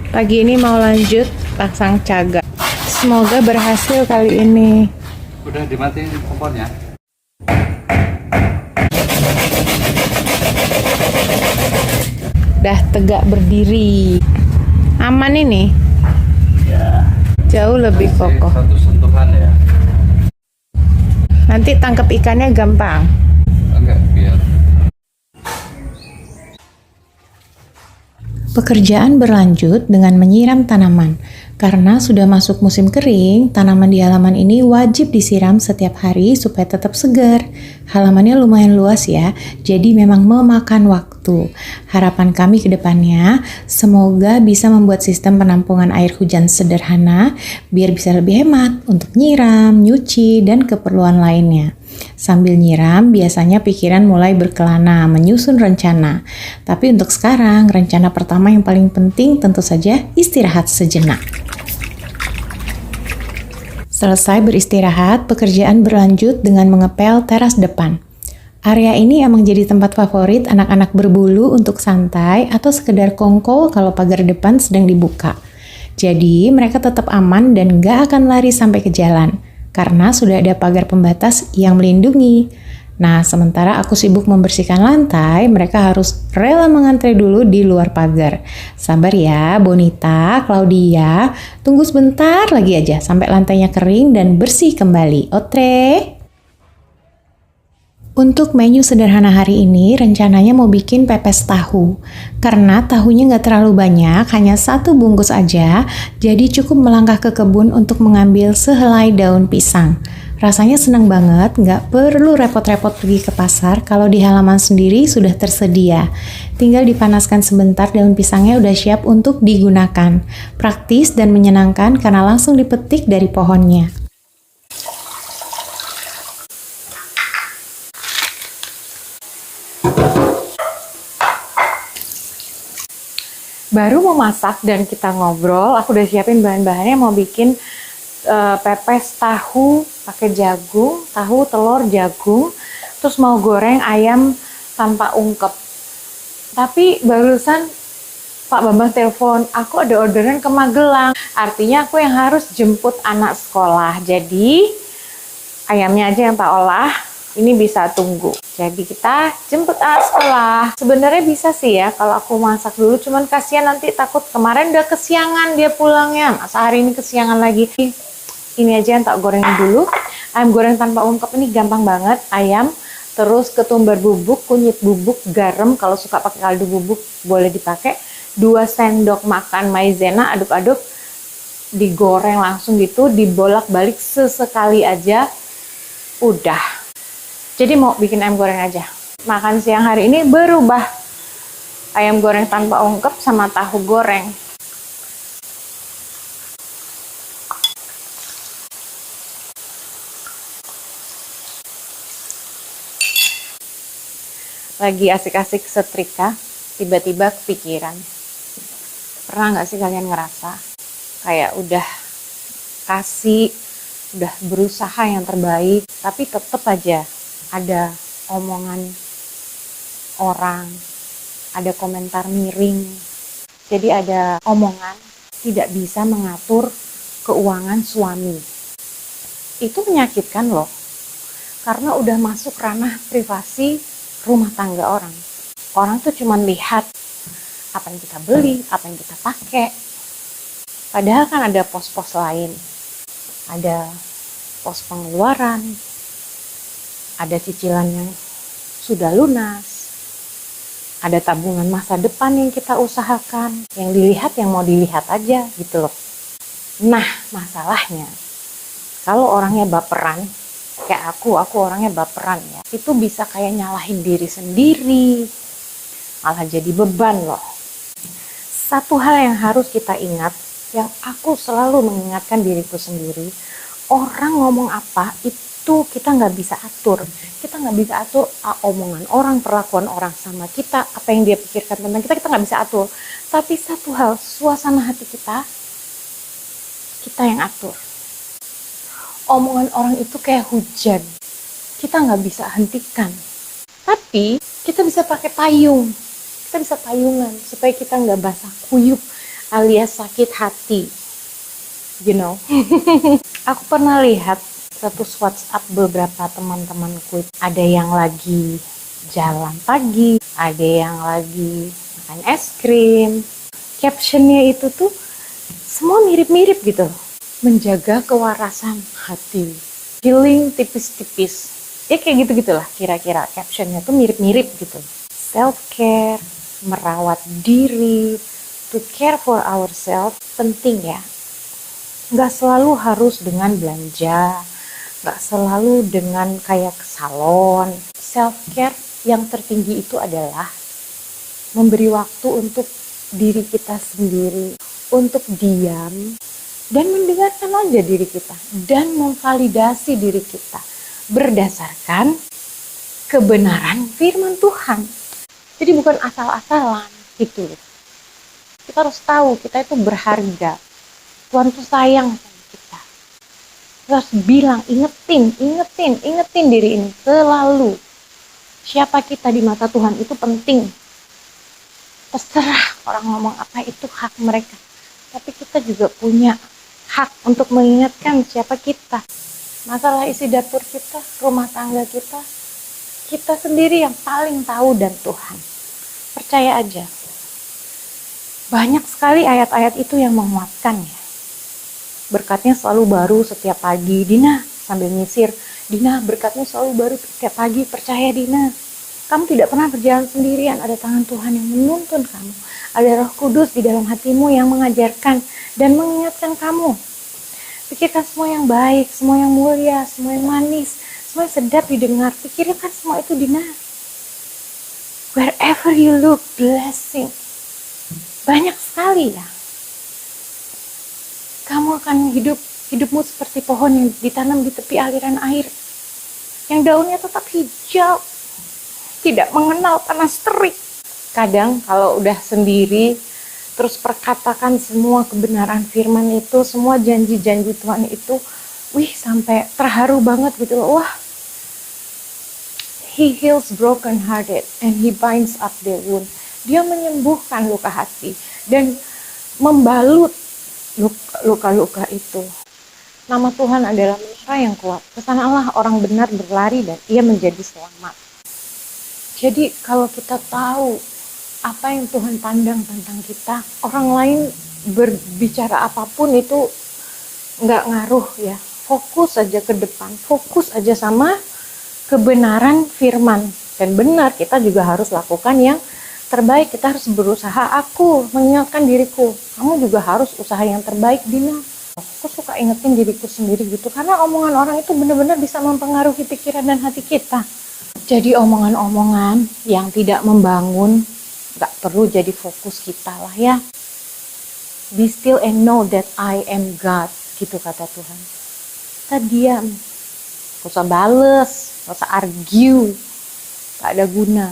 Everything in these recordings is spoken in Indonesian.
Pagi ini mau lanjut pasang cagar. Semoga berhasil kali ini. Udah dimatiin kompornya? Udah tegak berdiri. Aman ini? Ya. Jauh lebih kokoh. Satu sentuhan ya. Nanti tangkap ikannya gampang. Enggak, biar. Pekerjaan berlanjut dengan menyiram tanaman. Karena sudah masuk musim kering, tanaman di halaman ini wajib disiram setiap hari supaya tetap segar. Halamannya lumayan luas ya, jadi memang memakan waktu. Harapan kami ke depannya, semoga bisa membuat sistem penampungan air hujan sederhana, biar bisa lebih hemat untuk nyiram, nyuci, dan keperluan lainnya. Sambil nyiram, biasanya pikiran mulai berkelana, menyusun rencana. Tapi untuk sekarang, rencana pertama yang paling penting tentu saja istirahat sejenak. Selesai beristirahat, pekerjaan berlanjut dengan mengepel teras depan. Area ini emang jadi tempat favorit anak-anak berbulu untuk santai atau sekedar kongko kalau pagar depan sedang dibuka. Jadi mereka tetap aman dan gak akan lari sampai ke jalan, karena sudah ada pagar pembatas yang melindungi. Nah, sementara aku sibuk membersihkan lantai, mereka harus rela mengantre dulu di luar pagar. Sabar ya, Bonita, Claudia. Tunggu sebentar lagi aja sampai lantainya kering dan bersih kembali. Otre. Untuk menu sederhana hari ini, rencananya mau bikin pepes tahu. Karena tahunya nggak terlalu banyak, hanya 1 bungkus aja, jadi cukup melangkah ke kebun untuk mengambil sehelai daun pisang. Rasanya senang banget, nggak perlu repot-repot pergi ke pasar kalau di halaman sendiri sudah tersedia. Tinggal dipanaskan sebentar, daun pisangnya udah siap untuk digunakan. Praktis dan menyenangkan karena langsung dipetik dari pohonnya. Baru mau masak dan kita ngobrol, aku udah siapin bahan-bahannya mau bikin pepes tahu pakai jagung, tahu, telur, jagung, terus mau goreng ayam tanpa ungkep. Tapi barusan Pak Bambang telepon, aku ada orderan ke Magelang. Artinya aku yang harus jemput anak sekolah. Jadi ayamnya aja yang tak olah, ini bisa tunggu. Jadi kita jemput anak sekolah. Sebenarnya bisa sih ya kalau aku masak dulu, cuman kasihan nanti takut kemarin udah kesiangan dia pulangnya. Masa hari ini kesiangan lagi. Ini aja yang tak goreng dulu. Ayam goreng tanpa ungkep ini gampang banget. Ayam, terus ketumbar bubuk, kunyit bubuk, garam. Kalau suka pakai kaldu bubuk boleh dipakai. 2 sendok makan maizena, aduk-aduk, digoreng langsung gitu, dibolak-balik sesekali aja. Udah. Jadi mau bikin ayam goreng aja. Makan siang hari ini berubah. Ayam goreng tanpa ungkep sama tahu goreng. Lagi asik-asik setrika, tiba-tiba kepikiran. Pernah nggak sih kalian ngerasa kayak udah berusaha yang terbaik, tapi tetap aja ada omongan orang, ada komentar miring. Jadi ada omongan tidak bisa mengatur keuangan suami. Itu menyakitkan loh, karena udah masuk ranah privasi rumah tangga orang. Orang tuh cuma lihat apa yang kita beli, apa yang kita pakai. Padahal kan ada pos-pos lain. Ada pos pengeluaran, ada cicilan yang sudah lunas, ada tabungan masa depan yang kita usahakan. Yang dilihat yang mau dilihat aja gitu loh. Nah, masalahnya kalau orangnya baperan, kayak aku orangnya baperan ya, itu bisa kayak nyalahin diri sendiri, malah jadi beban loh. Satu hal yang harus kita ingat, yang aku selalu mengingatkan diriku sendiri, orang ngomong apa itu kita nggak bisa atur. Kita nggak bisa atur omongan orang, perlakuan orang sama kita, apa yang dia pikirkan tentang kita, kita nggak bisa atur. Tapi satu hal, suasana hati kita yang atur. Omongan orang itu kayak hujan, kita nggak bisa hentikan. Tapi kita bisa pakai payung, kita bisa payungan supaya kita nggak basah kuyup alias sakit hati, you know. Aku pernah lihat status WhatsApp beberapa teman-temanku, ada yang lagi jalan pagi, ada yang lagi makan es krim. Captionnya itu tuh semua mirip-mirip gitu. Menjaga kewarasan hati, healing tipis-tipis. Ya kayak gitu-gitulah kira-kira captionnya tuh mirip-mirip gitu. Self-care, merawat diri, to care for ourselves penting ya. Nggak selalu harus dengan belanja, nggak selalu dengan kayak ke salon. Self-care yang tertinggi itu adalah memberi waktu untuk diri kita sendiri, untuk diam dan mendengarkan aja diri kita dan memvalidasi diri kita berdasarkan kebenaran firman Tuhan. Jadi bukan asal-asalan gitu. Kita harus tahu kita itu berharga. Tuhan tuh sayang sama kita. Kita harus bilang, ingetin diri ini selalu. Siapa kita di mata Tuhan itu penting. Terserah orang ngomong apa, itu hak mereka. Tapi kita juga punya hak untuk mengingatkan siapa kita. Masalah isi dapur kita, rumah tangga kita sendiri yang paling tahu dan Tuhan. Percaya aja. Banyak sekali ayat-ayat itu yang menguatkan ya. Berkatnya selalu baru setiap pagi. Dina sambil nyisir, Dina berkatnya selalu baru setiap pagi. Percaya Dina, kamu tidak pernah berjalan sendirian. Ada tangan Tuhan yang menuntun kamu. Ada Roh Kudus di dalam hatimu yang mengajarkan dan mengingatkan kamu. Pikirkan semua yang baik, semua yang mulia, semua yang manis, semua yang sedap didengar. Pikirkan semua itu Dina. Wherever you look, blessing. Banyak sekali ya. Kamu akan hidupmu seperti pohon yang ditanam di tepi aliran air. Yang daunnya tetap hijau. Tidak mengenal panas terik. Kadang kalau udah sendiri, terus perkatakan semua kebenaran firman itu, semua janji-janji Tuhan itu, sampai terharu banget gitu loh. Wah, He heals broken hearted and He binds up their wound. Dia menyembuhkan luka hati dan membalut luka-luka itu. Nama Tuhan adalah menara yang kuat. Kesanalah orang benar berlari dan ia menjadi selamat. Jadi kalau kita tahu apa yang Tuhan pandang tentang kita, orang lain berbicara apapun itu nggak ngaruh ya. Fokus aja ke depan, fokus aja sama kebenaran firman. Dan benar, kita juga harus lakukan yang terbaik. Kita harus berusaha. Aku mengingatkan diriku, kamu juga harus usaha yang terbaik Dina. Aku suka ingetin diriku sendiri gitu, karena omongan orang itu benar-benar bisa mempengaruhi pikiran dan hati kita. Jadi omongan-omongan yang tidak membangun gak perlu jadi fokus kita lah ya. Be still and know that I am God, gitu kata Tuhan. Kita diam, gak usah bales, gak usah argue, gak ada guna.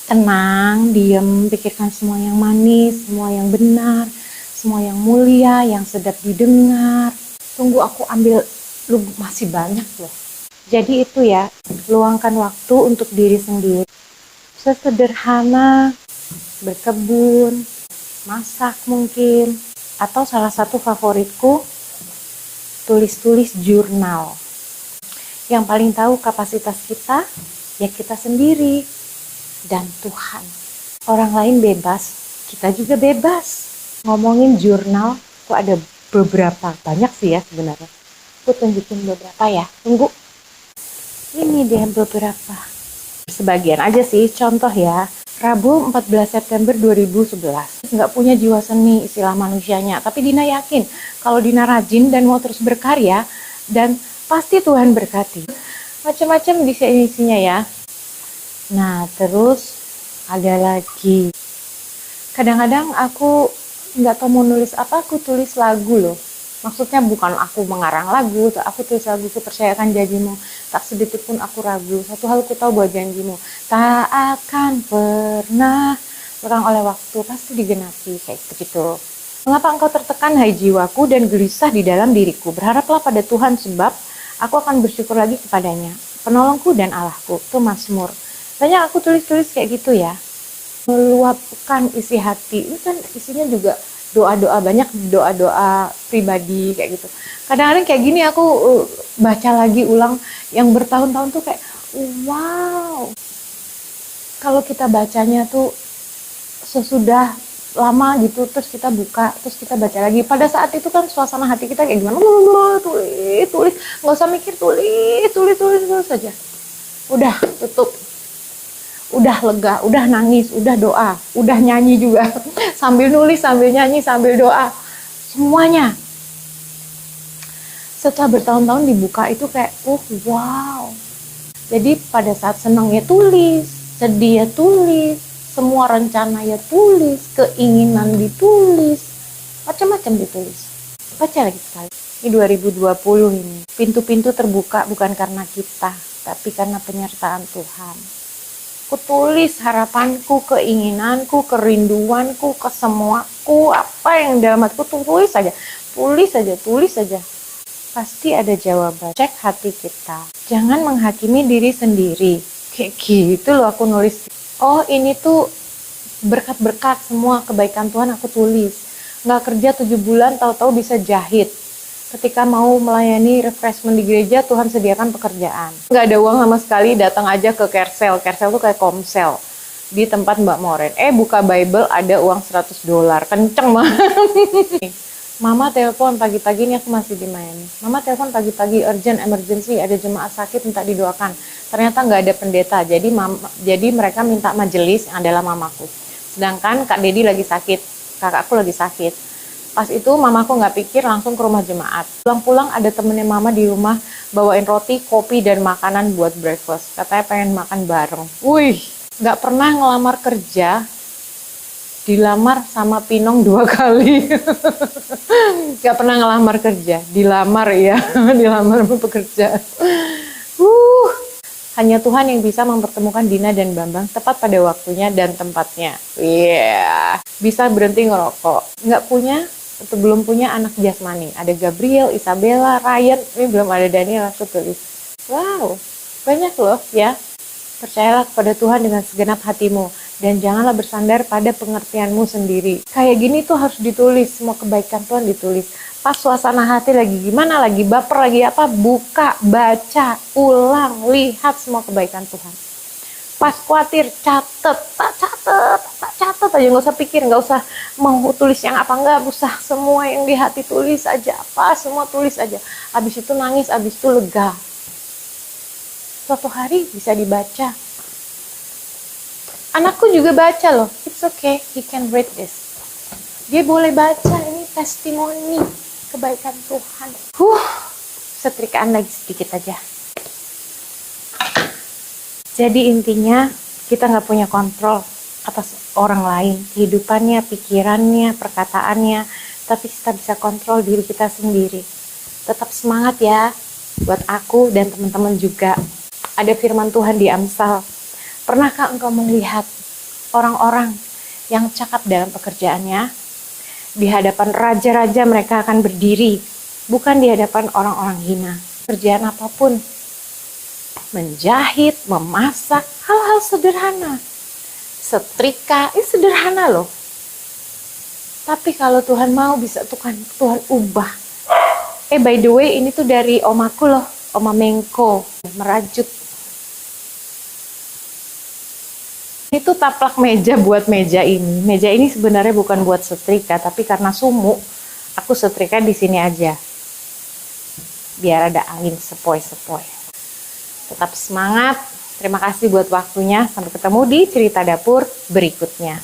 Tenang, diam, pikirkan semua yang manis, semua yang benar, semua yang mulia, yang sedap didengar. Tunggu aku ambil, lu masih banyak loh. Jadi itu ya, luangkan waktu untuk diri sendiri. Sesederhana, berkebun, masak mungkin. Atau salah satu favoritku, tulis-tulis jurnal. Yang paling tahu kapasitas kita, ya kita sendiri. Dan Tuhan. Orang lain bebas, kita juga bebas. Ngomongin jurnal, kok ada beberapa, banyak sih ya sebenarnya. Aku tunjukin beberapa ya, tunggu. Ini dia beberapa. Sebagian aja sih, contoh ya. Rabu 14 September 2011. Nggak punya jiwa seni istilah manusianya, tapi Dina yakin kalau Dina rajin dan mau terus berkarya, dan pasti Tuhan berkati. Macam-macam di isinya ya. Nah, terus ada lagi. Kadang-kadang aku nggak tahu mau nulis apa, aku tulis lagu loh. Maksudnya bukan aku mengarang lagu, aku tulis lagu, kupercayakan janjimu. Tak sedikit pun aku ragu. Satu hal ku tahu buat janjimu, tak akan pernah lekang oleh waktu, pasti digenapi, kayak begitu. Mengapa engkau tertekan, hai jiwaku, dan gelisah di dalam diriku? Berharaplah pada Tuhan, sebab aku akan bersyukur lagi kepadanya. Penolongku dan Allahku. Itu Mazmur. Banyak aku tulis-tulis kayak gitu ya. meluapkan isi hati. Ini kan isinya juga doa-doa, banyak doa-doa pribadi kayak gitu. Kadang-kadang kayak gini aku baca lagi ulang yang bertahun-tahun tuh kayak wow. Kalau kita bacanya tuh sesudah lama gitu, terus kita buka, terus kita baca lagi. Pada saat itu kan suasana hati kita kayak gimana? Tulis, nggak usah mikir, tulis saja. Udah tutup, udah lega, udah nangis, udah doa, udah nyanyi juga, sambil nulis, sambil nyanyi, sambil doa, semuanya. Setelah bertahun-tahun dibuka itu kayak, wow. Jadi pada saat senang ya tulis, sedih ya tulis, semua rencana ya tulis, keinginan ditulis, macam-macam ditulis. Baca lagi sekali. Ini 2020 ini, pintu-pintu terbuka bukan karena kita, tapi karena penyertaan Tuhan. Ku tulis harapanku, keinginanku, kerinduanku, kesemuaku, apa yang dalam hatiku, tulis saja. Tulis saja. Pasti ada jawaban. Cek hati kita. Jangan menghakimi diri sendiri. Kayak gitu loh aku nulis. Oh ini tuh berkat-berkat semua kebaikan Tuhan aku tulis. Nggak kerja 7 bulan tahu-tahu bisa jahit. Ketika mau melayani refreshment di gereja, Tuhan sediakan pekerjaan. Nggak ada uang sama sekali, datang aja ke Kersel. Kersel tuh kayak Komsel di tempat Mbak Moren. Buka Bible ada uang $100. Kenceng banget. Mama telepon pagi-pagi, ini aku masih di Miami. Mama telepon pagi-pagi, emergency, ada jemaat sakit minta didoakan. Ternyata nggak ada pendeta, jadi mereka minta majelis yang adalah mamaku. Sedangkan Kak Dedi lagi sakit, kakakku lagi sakit. Pas itu mamaku nggak pikir, langsung ke rumah jemaat. Pulang-pulang ada temennya mama di rumah, bawain roti, kopi, dan makanan buat breakfast. Katanya pengen makan bareng. Wih, nggak pernah ngelamar kerja, dilamar sama Pinong 2 kali. Gak pernah ngelamar kerja, dilamar ya. Dilamar pekerjaan. Hanya Tuhan yang bisa mempertemukan Dina dan Bambang tepat pada waktunya dan tempatnya. Bisa berhenti ngerokok. Nggak punya atau belum punya anak jasmani. Ada Gabriel, Isabella, Ryan. Ini belum ada Daniel, aku tulis. Wow, banyak loh ya. Percayalah kepada Tuhan dengan segenap hatimu, dan janganlah bersandar pada pengertianmu sendiri. Kayak gini tuh harus ditulis, semua kebaikan Tuhan ditulis. Pas suasana hati lagi gimana, lagi baper, lagi apa, buka, baca, ulang, lihat semua kebaikan Tuhan. Pas khawatir, catet aja, nggak usah pikir, nggak usah mau tulis yang apa, nggak usah, semua yang di hati tulis aja, apa, semua tulis aja. Abis itu nangis, abis itu lega. Suatu hari bisa dibaca. Anakku juga baca loh. It's okay, he can read this. Dia boleh baca, ini testimoni kebaikan Tuhan. Setrikaan lagi sedikit aja. Jadi intinya kita nggak punya kontrol atas orang lain, kehidupannya, pikirannya, perkataannya, tapi kita bisa kontrol diri kita sendiri. Tetap semangat ya, buat aku dan teman-teman juga. Ada firman Tuhan di Amsal. Pernahkah engkau melihat orang-orang yang cakap dalam pekerjaannya? Di hadapan raja-raja mereka akan berdiri, bukan di hadapan orang-orang hina. Pekerjaan apapun, menjahit, memasak, hal-hal sederhana. Setrika, ini sederhana loh. Tapi kalau Tuhan mau, bisa Tuhan ubah. By the way, ini tuh dari omaku loh, Oma Mengko, merajut. Itu taplak meja buat meja ini. Meja ini sebenarnya bukan buat setrika, tapi karena sumuk, aku setrika di sini aja. Biar ada angin sepoi-sepoi. Tetap semangat. Terima kasih buat waktunya. Sampai ketemu di cerita dapur berikutnya.